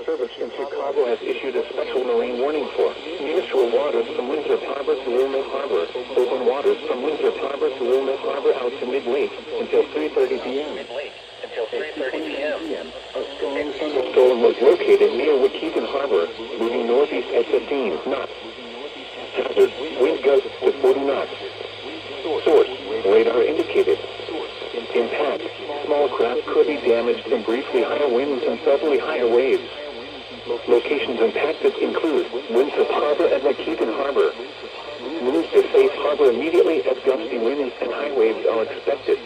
Service in Chicago has issued a special marine warning for nearshore waters from Winthrop Harbor to Wilmette Harbor, open waters from Winthrop Harbor to Wilmette Harbor out to mid-lake until 3:30 p.m. A strong thunderstorm was located near Waukegan Harbor, moving northeast at 15 knots. Hazard, wind gusts to 40 knots. Source, radar indicated. Impact, small craft could be damaged from briefly higher winds and suddenly higher waves. Locations impacted include Winthrop Harbor and Waukegan Harbor. Move to safe harbor immediately as gusty winds and high waves are expected.